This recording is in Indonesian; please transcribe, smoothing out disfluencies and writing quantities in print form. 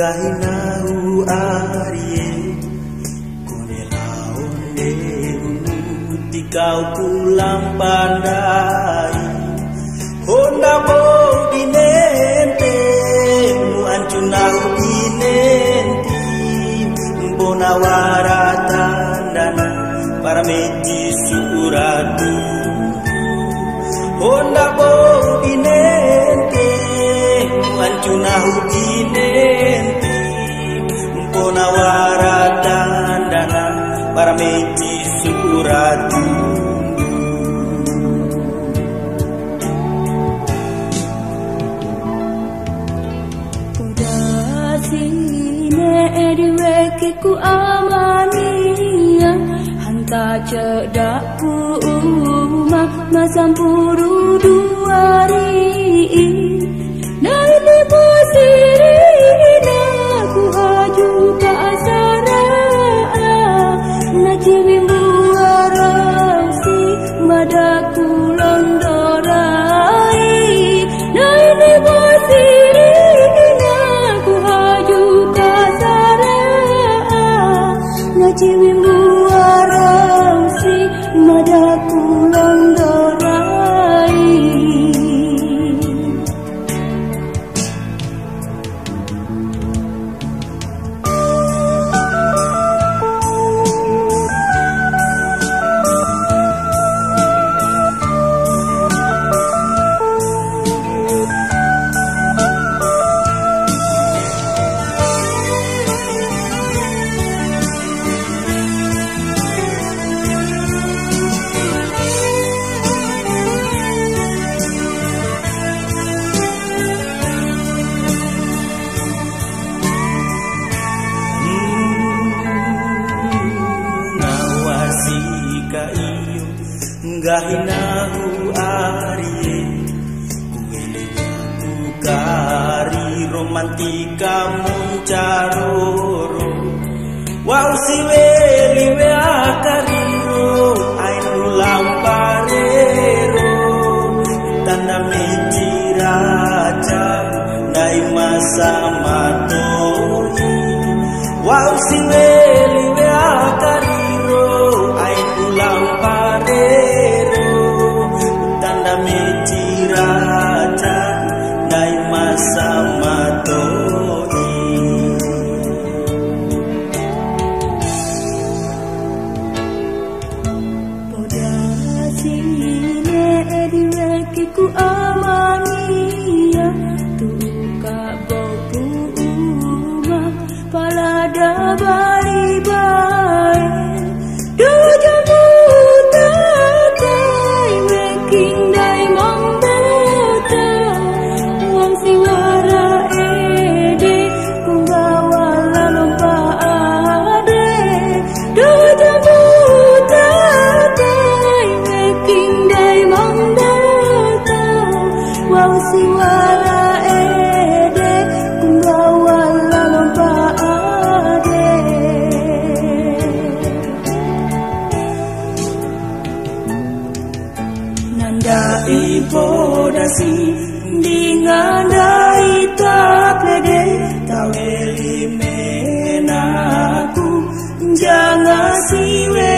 Ngahinahu arie kone laonde unuti kau pulang pandai Honda bau dinente mu ancunahu dinenti mbona waratandana para meji suratu Honda bau dinente mu ancunahu dinenti mbona waratandana para meji suratu ku amania hanta cedakku umah masampuru duari nai posirina ku haju ka asara najimi buarasi madaku londorai nai posirina ku haju ka Najiwi muarasi madaku londorai Ngahinahu arie kueliku kari romantika muncaroro wau siweliwe akariro ainu lamparero tanda mejiraja nai masa matoi wau siweliwe akariro ainu lamparero Mejiraja nai masa matoi Podasine ediweki ku amania tuka bopu umah palada bari-bari dojamu takai weking Podasi dingandai tapede taweli menaku jangan siwe